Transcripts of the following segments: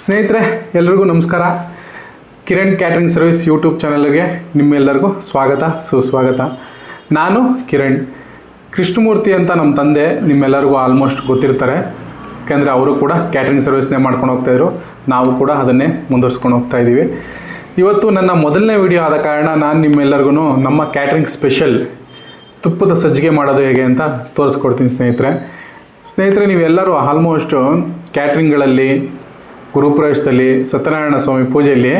ಸ್ನೇಹಿತರೆ ಎಲ್ಲರಿಗೂ ನಮಸ್ಕಾರ. ಕಿರಣ್ ಕ್ಯಾಟರಿಂಗ್ ಸರ್ವಿಸ್ ಯೂಟ್ಯೂಬ್ ಚಾನಲ್ಗೆ ನಿಮ್ಮೆಲ್ಲರಿಗೂ ಸ್ವಾಗತ ಸುಸ್ವಾಗತ. ನಾನು ಕಿರಣ್. ಕೃಷ್ಣಮೂರ್ತಿ ಅಂತ ನಮ್ಮ ತಂದೆ ನಿಮ್ಮೆಲ್ಲರಿಗೂ ಆಲ್ಮೋಸ್ಟ್ ಗೊತ್ತಿರ್ತಾರೆ, ಯಾಕೆಂದರೆ ಅವರು ಕೂಡ ಕ್ಯಾಟರಿಂಗ್ ಸರ್ವಿಸ್ನೇ ಮಾಡ್ಕೊಂಡು ಹೋಗ್ತಾಯಿದ್ರು. ನಾವು ಕೂಡ ಅದನ್ನೇ ಮುಂದುವರ್ಸ್ಕೊಂಡು ಹೋಗ್ತಾ ಇದ್ದೀವಿ. ಇವತ್ತು ನನ್ನ ಮೊದಲನೇ ವಿಡಿಯೋ ಆದ ಕಾರಣ ನಾನು ನಿಮ್ಮೆಲ್ಲರಿಗೂ ನಮ್ಮ ಕ್ಯಾಟರಿಂಗ್ ಸ್ಪೆಷಲ್ ತುಪ್ಪದ ಸಜ್ಜಿಗೆ ಮಾಡೋದು ಹೇಗೆ ಅಂತ ತೋರಿಸ್ಕೊಡ್ತೀನಿ ಸ್ನೇಹಿತರೆ ನೀವೆಲ್ಲರೂ ಆಲ್ಮೋಸ್ಟ್ ಕ್ಯಾಟ್ರಿಂಗ್ಗಳಲ್ಲಿ, ಗುರುಪ್ರವೇಶದಲ್ಲಿ, ಸತ್ಯನಾರಾಯಣ ಸ್ವಾಮಿ ಪೂಜೆಯಲ್ಲಿ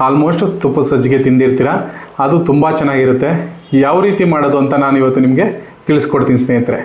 ಆಲ್ಮೋಸ್ಟ್ ತುಪ್ಪದ ಸಜ್ಜಿಗೆ ತಿಂದಿರ್ತೀರ. ಅದು ತುಂಬ ಚೆನ್ನಾಗಿರುತ್ತೆ. ಯಾವ ರೀತಿ ಮಾಡೋದು ಅಂತ ನಾನು ಇವತ್ತು ನಿಮಗೆ ತಿಳಿಸ್ಕೊಡ್ತೀನಿ ಸ್ನೇಹಿತರೆ.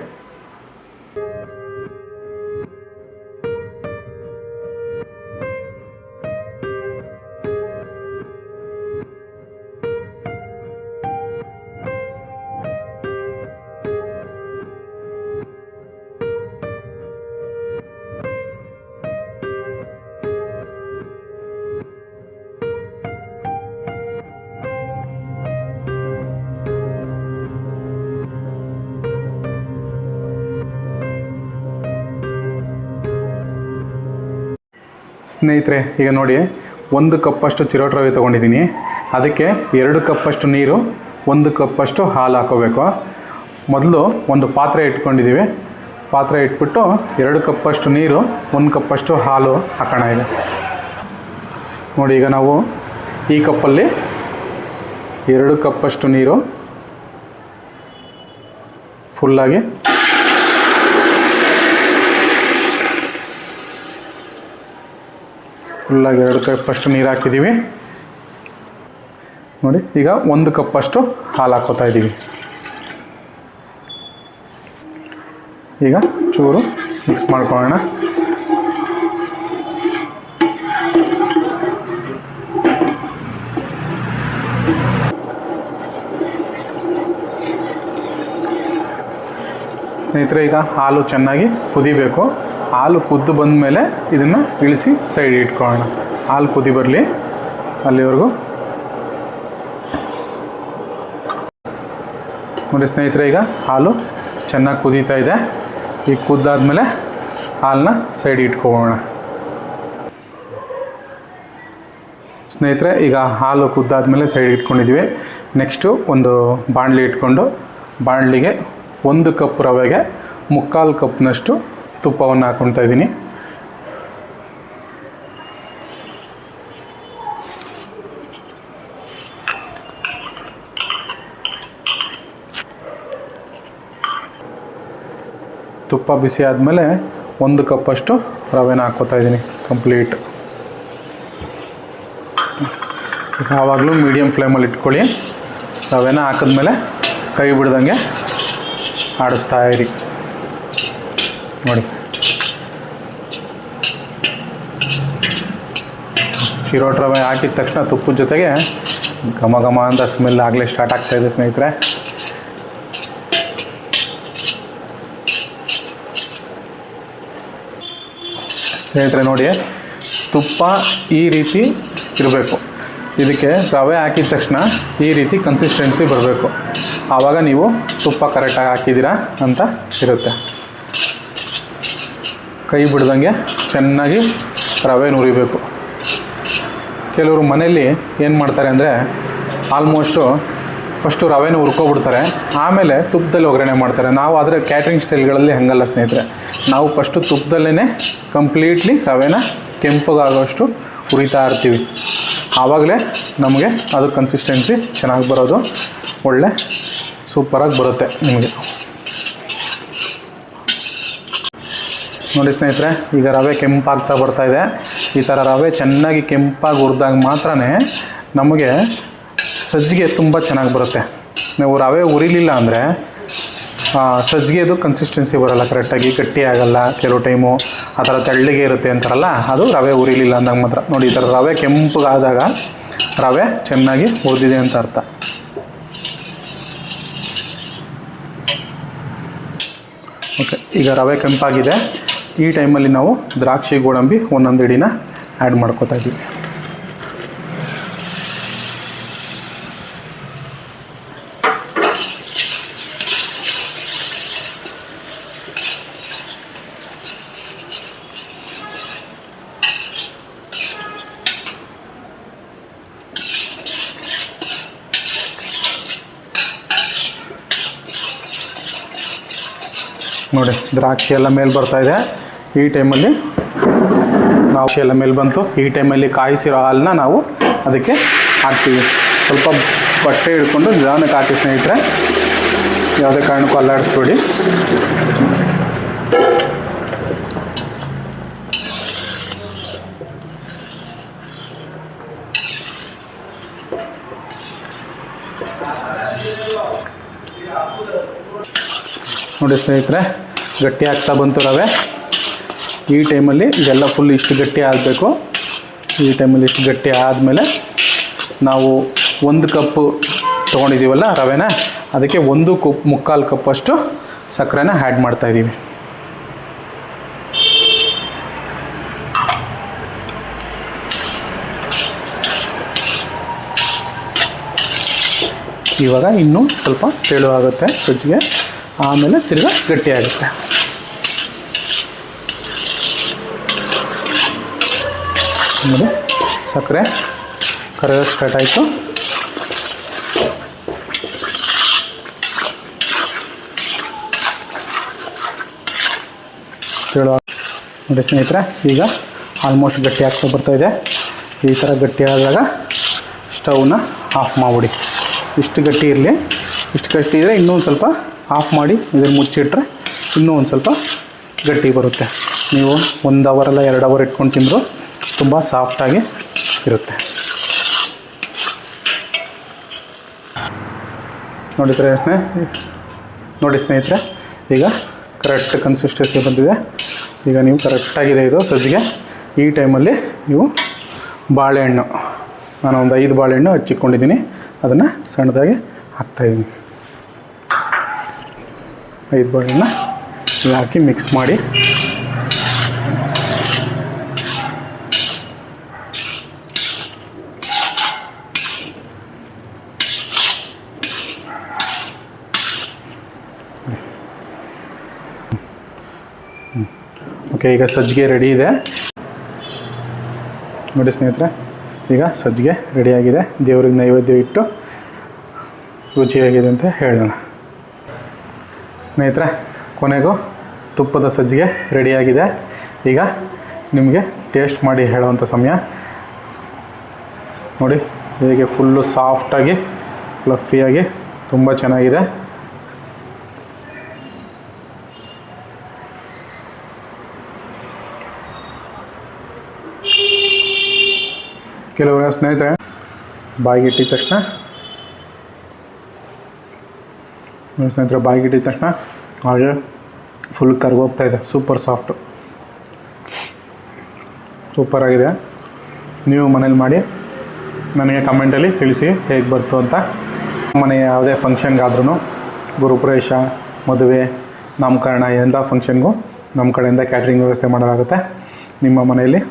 ಸ್ನೇಹಿತರೆ ಈಗ ನೋಡಿ, 1 ಕಪ್ಪಷ್ಟು ಚಿರೋಟಿ ರವೆ ತೊಗೊಂಡಿದ್ದೀನಿ. ಅದಕ್ಕೆ 2 ಕಪ್ಪಷ್ಟು ನೀರು, 1 ಕಪ್ಪಷ್ಟು ಹಾಲು ಹಾಕೋಬೇಕು. ಮೊದಲು ಒಂದು ಪಾತ್ರೆ ಇಟ್ಕೊಂಡಿದ್ದೀವಿ. ಪಾತ್ರೆ ಇಟ್ಬಿಟ್ಟು 2 ಕಪ್ಪಷ್ಟು ನೀರು, 1 ಕಪ್ಪಷ್ಟು ಹಾಲು ಹಾಕೋಣ. ಈಗ ನೋಡಿ, ಈಗ ನಾವು ಈ ಕಪ್ಪಲ್ಲಿ 2 ಕಪ್ಪಷ್ಟು ನೀರು ಫುಲ್ಲಾಗಿ ಫುಲ್ಲಾಗಿ 2 ಕಪ್ಪಷ್ಟು ನೀರು ಹಾಕಿದ್ದೀವಿ. ನೋಡಿ, ಈಗ 1 ಕಪ್ಪಷ್ಟು ಹಾಲು ಹಾಕೋತಾ ಇದ್ದೀವಿ. ಈಗ ಚೂರು ಮಿಕ್ಸ್ ಮಾಡ್ಕೊಳ್ಳೋಣ. ಸ್ನೇಹಿತರೆ, ಈಗ ಹಾಲು ಚೆನ್ನಾಗಿ ಕುದಿಬೇಕು. ಹಾಲು ಕುದ್ದು ಬಂದ ಮೇಲೆ ಇದನ್ನು ಇಳಿಸಿ ಸೈಡ್ ಇಟ್ಕೊಳ್ಳೋಣ. ಹಾಲು ಕುದಿ ಬರಲಿ ಅಲ್ಲಿವರೆಗೂ. ನೋಡಿ ಸ್ನೇಹಿತರೆ, ಈಗ ಹಾಲು ಚೆನ್ನಾಗಿ ಕುದೀತಾ ಇದೆ. ಈಗ ಕುದ್ದಾದ್ಮೇಲೆ ಹಾಲನ್ನ ಸೈಡ್ ಇಟ್ಕೊಳ್ಳೋಣ. ಸ್ನೇಹಿತರೆ, ಈಗ ಹಾಲು ಕುದ್ದಾದ್ಮೇಲೆ ಸೈಡ್ ಇಟ್ಕೊಂಡಿದ್ದೀವಿ. ನೆಕ್ಸ್ಟು ಒಂದು ಬಾಣಲಿ ಇಟ್ಕೊಂಡು, ಬಾಣಲಿಗೆ 1 ಕಪ್ ರವೆಗೆ 3/4 ಕಪ್ನಷ್ಟು ತುಪ್ಪವನ್ನು ಹಾಕ್ಕೊಳ್ತಾ ಇದ್ದೀನಿ. ತುಪ್ಪ ಬಿಸಿ ಆದಮೇಲೆ 1 ಕಪ್ಪಷ್ಟು ರವೆನ ಹಾಕ್ಕೋತಾ ಇದ್ದೀನಿ ಕಂಪ್ಲೀಟ್. ಯಾವಾಗಲೂ ಮೀಡಿಯಮ್ ಫ್ಲೇಮಲ್ಲಿ ಇಟ್ಕೊಳ್ಳಿ. ರವೆನ ಹಾಕಿದ್ಮೇಲೆ ಕೈ ಬಿಡ್ದಂಗೆ ಆಡಿಸ್ತಾ ಇರಿ. ನೋಡಿ, ಚಿರೋಟಿ ರವೆ ಹಾಕಿದ ತಕ್ಷಣ ತುಪ್ಪದ ಜೊತೆಗೆ ಘಮ ಘಮ ಅಂತ ಸ್ಮೆಲ್ ಆಗಲೇ ಸ್ಟಾರ್ಟ್ ಆಗ್ತಾಯಿದೆ ಸ್ನೇಹಿತರೆ. ನೋಡಿ, ತುಪ್ಪ ಈ ರೀತಿ ಇರಬೇಕು. ಇದಕ್ಕೆ ರವೆ ಹಾಕಿದ ತಕ್ಷಣ ಈ ರೀತಿ ಕನ್ಸಿಸ್ಟೆನ್ಸಿ ಬರಬೇಕು. ಆವಾಗ ನೀವು ತುಪ್ಪ ಕರೆಕ್ಟಾಗಿ ಹಾಕಿದ್ದೀರಾ ಅಂತ ಇರುತ್ತೆ. ಕೈ ಬಿಡ್ದಂಗೆ ಚೆನ್ನಾಗಿ ರವೆ ನುರಿಬೇಕು. ಕೆಲವರು ಮನೆಯಲ್ಲಿ ಏನು ಮಾಡ್ತಾರೆ ಅಂದರೆ, ಆಲ್ಮೋಸ್ಟು ಫಸ್ಟು ರವೆನ ಹುರ್ಕೊಬಿಡ್ತಾರೆ, ಆಮೇಲೆ ತುಪ್ಪದಲ್ಲಿ ಒಗ್ಗರಣೆ ಮಾಡ್ತಾರೆ. ನಾವು ಆದರೆ ಕ್ಯಾಟ್ರಿಂಗ್ ಸ್ಟೈಲ್ಗಳಲ್ಲಿ ಹಾಗಲ್ಲ ಸ್ನೇಹಿತರೆ. ನಾವು ಫಸ್ಟು ತುಪ್ಪದಲ್ಲೇ ಕಂಪ್ಲೀಟ್ಲಿ ರವೆನ ಕೆಂಪಗಾಗೋಷ್ಟು ಹುರಿತಾ ಇರ್ತೀವಿ. ಆವಾಗಲೇ ನಮಗೆ ಅದು ಕನ್ಸಿಸ್ಟೆನ್ಸಿ ಚೆನ್ನಾಗಿ ಬರೋದು, ಒಳ್ಳೆ ಸೂಪರಾಗಿ ಬರುತ್ತೆ ನಿಮಗೆ. ನೋಡಿ ಸ್ನೇಹಿತರೆ, ಈಗ ರವೆ ಕೆಂಪಾಗ್ತಾ ಬರ್ತಾಯಿದೆ. ಈ ಥರ ರವೆ ಚೆನ್ನಾಗಿ ಕೆಂಪಾಗಿ ಹುರಿದಾಗ ಮಾತ್ರ ನಮಗೆ ಸಜ್ಜಿಗೆ ತುಂಬ ಚೆನ್ನಾಗಿ ಬರುತ್ತೆ. ನಾವು ರವೆ ಹುರಿಲಿಲ್ಲ ಅಂದರೆ ಸಜ್ಜಿಗೆದು ಕನ್ಸಿಸ್ಟೆನ್ಸಿ ಬರೋಲ್ಲ, ಕರೆಕ್ಟಾಗಿ ಗಟ್ಟಿ ಆಗೋಲ್ಲ. ಕೆಲವು ಟೈಮು ಆ ಥರ ತೆಳ್ಳಗೆ ಇರುತ್ತೆ ಅಂತಾರಲ್ಲ, ಅದು ರವೆ ಹುರಿಲಿಲ್ಲ ಅಂದಾಗ ಮಾತ್ರ. ನೋಡಿ, ಈ ಥರ ರವೆ ಕೆಂಪಗಾದಾಗ ರವೆ ಚೆನ್ನಾಗಿ ಹುರಿದಿದೆ ಅಂತ ಅರ್ಥ. ಓಕೆ, ಈಗ ರವೆ ಕೆಂಪಾಗಿದೆ. ಈ ಟೈಮಲ್ಲಿ ನಾವು ದ್ರಾಕ್ಷಿ, ಗೋಡಂಬಿ ಒಂದೊಂದು ಹಿಡಿನ ಆ್ಯಡ್ ಮಾಡ್ಕೋತಾ ಇದ್ದೀವಿ. ನೋಡಿ ದ್ರಾಕ್ಷಿ ಎಲ್ಲ ಮೇಲೆ ಬರ್ತಾ ಇದೆ. ಈ ಟೈಮಲ್ಲಿ ನಾವು ಎಲ್ಲ ಮೇಲೆ ಬಂತು. ಈ ಟೈಮಲ್ಲಿ ಕಾಯಿಸಿರೋ ಹಾಲನ್ನ ನಾವು ಅದಕ್ಕೆ ಹಾಕ್ತೀವಿ. ಸ್ವಲ್ಪ ಬಟ್ಟೆ ಹಿಡ್ಕೊಂಡು ನಿಧಾನಕ್ಕೆ ಹಾಕಿ ಸ್ನೇಹಿತರೆ, ಯಾವುದೇ ಕಾರಣಕ್ಕೂ ಅಲ್ಲಾಡಿಸ್ಬೇಡಿ. ನೋಡಿ ಸ್ನೇಹಿತರೆ, ಗಟ್ಟಿ ಆಗ್ತಾ ಬಂತು ರವೆ. ಈ ಟೈಮಲ್ಲಿ ಇದೆಲ್ಲ ಫುಲ್ ಇಷ್ಟು ಗಟ್ಟಿ ಆಗಬೇಕು. ಈ ಟೈಮಲ್ಲಿ ಇಷ್ಟು ಗಟ್ಟಿ ಆದಮೇಲೆ ನಾವು 1 ಕಪ್ಪು ತೊಗೊಂಡಿದ್ದೀವಲ್ಲ ರವೆನ, ಅದಕ್ಕೆ 1.25 ಕಪ್ಪಷ್ಟು ಸಕ್ಕರೆನ ಆ್ಯಡ್ ಮಾಡ್ತಾಯಿದ್ದೀವಿ. ಇವಾಗ ಇನ್ನೂ ಸ್ವಲ್ಪ ತೆಳುವಾಗುತ್ತೆ ಸಜ್ಜಿಗೆ, ಆಮೇಲೆ ತಿರ್ಗಾ ಗಟ್ಟಿ ಆಗುತ್ತೆ. ನೋಡಿ ಸಕ್ಕರೆ ಕರಗೋಕ್ಕೆ ಸ್ಟಾರ್ಟ್ ಆಯಿತು. ನೋಡಿ ಸ್ನೇಹಿತರೆ, ಈಗ ಆಲ್ಮೋಸ್ಟ್ ಗಟ್ಟಿ ಆಗ್ತಾ ಬರ್ತಾಯಿದೆ. ಈ ಥರ ಗಟ್ಟಿ ಆದಾಗ ಸ್ಟವ್ನ ಆಫ್ ಮಾಡಿಬಿಡಿ. ಇಷ್ಟು ಗಟ್ಟಿ ಇರಲಿ. ಇಷ್ಟು ಗಟ್ಟಿ ಇದ್ದರೆ ಇನ್ನೂ ಒಂದು ಸ್ವಲ್ಪ ಆಫ್ ಮಾಡಿ ಇದನ್ನು ಮುಚ್ಚಿಟ್ರೆ ಇನ್ನೂ ಒಂದು ಸ್ವಲ್ಪ ಗಟ್ಟಿ ಬರುತ್ತೆ. ನೀವು 1 ಅವರ್ 2 ಅವರ್ ಇಟ್ಕೊಂಡು ತಿಂದರೂ ತುಂಬ ಸಾಫ್ಟಾಗಿ ಇರುತ್ತೆ. ನೋಡಿ ಸ್ನೇಹಿತರೆ, ಈಗ ಕರೆಕ್ಟ್ ಕನ್ಸಿಸ್ಟೆನ್ಸಿ ಬಂದಿದೆ. ಈಗ ನೀವು ಕರೆಕ್ಟಾಗಿದೆ ಇದು ಸಜ್ಜಿಗೆ. ಈ ಟೈಮಲ್ಲಿ ನೀವು ಬಾಳೆಹಣ್ಣು, ನಾನು ಒಂದು 5 ಬಾಳೆಹಣ್ಣು ಹಚ್ಚಿಕೊಂಡಿದ್ದೀನಿ, ಅದನ್ನು ಸಣ್ಣದಾಗಿ ಹಾಕ್ತಾಯಿದ್ದೀನಿ. 5 ಬಾಳೆಹಣ್ಣು ಹಾಕಿ ಮಿಕ್ಸ್ ಮಾಡಿ ಓಕೆ. ಈಗ ಸಜ್ಜಿಗೆ ರೆಡಿ ಇದೆ. ನೋಡಿ ಸ್ನೇಹಿತರೆ, ಈಗ ಸಜ್ಜಿಗೆ ರೆಡಿಯಾಗಿದೆ. ದೇವ್ರಿಗೆ ನೈವೇದ್ಯ ಇಟ್ಟು ರುಚಿಯಾಗಿದೆ ಅಂತ ಹೇಳೋಣ. ಸ್ನೇಹಿತರೆ, ಕೊನೆಗೂ ತುಪ್ಪದ ಸಜ್ಜಿಗೆ ರೆಡಿಯಾಗಿದೆ. ಈಗ ನಿಮಗೆ ಟೇಸ್ಟ್ ಮಾಡಿ ಹೇಳುವಂಥ ಸಮಯ. ನೋಡಿ ಹೇಗೆ ಫುಲ್ಲು ಸಾಫ್ಟಾಗಿ ಫ್ಲಫಿಯಾಗಿ ತುಂಬ ಚೆನ್ನಾಗಿದೆ. ಕೆಲವರು ಸ್ನೇಹಿತರೆ ಬಾಯಿಗೆ ಇಟ್ಟಿದ ತಕ್ಷಣ ಹಾಗೆ ಫುಲ್ ಕರ್ಗೋಗ್ತಾ ಇದೆ. ಸೂಪರ್ ಸಾಫ್ಟು, ಸೂಪರಾಗಿದೆ. ನೀವು ಮನೇಲಿ ಮಾಡಿ ನನಗೆ ಕಮೆಂಟಲ್ಲಿ ತಿಳಿಸಿ ಹೇಗೆ ಬರ್ತು ಅಂತ. ಮನೆ ಯಾವುದೇ ಫಂಕ್ಷನ್ಗಾದ್ರೂ, ಗುರುಪ್ರವೇಶ, ಮದುವೆ, ನಾಮಕರಣ, ಎಂಥ ಫಂಕ್ಷನ್ಗೂ ನಮ್ಮ ಕಡೆಯಿಂದ ಕ್ಯಾಟ್ರಿಂಗ್ ವ್ಯವಸ್ಥೆ ಮಾಡಲಾಗುತ್ತೆ. ನಿಮ್ಮ ಮನೆಯಲ್ಲಿ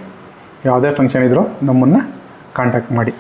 ಯಾವುದೇ ಫಂಕ್ಷನ್ ಇದ್ದರೂ ನಮ್ಮನ್ನು ಕಾಂಟ್ಯಾಕ್ಟ್ ಮಾಡಿ.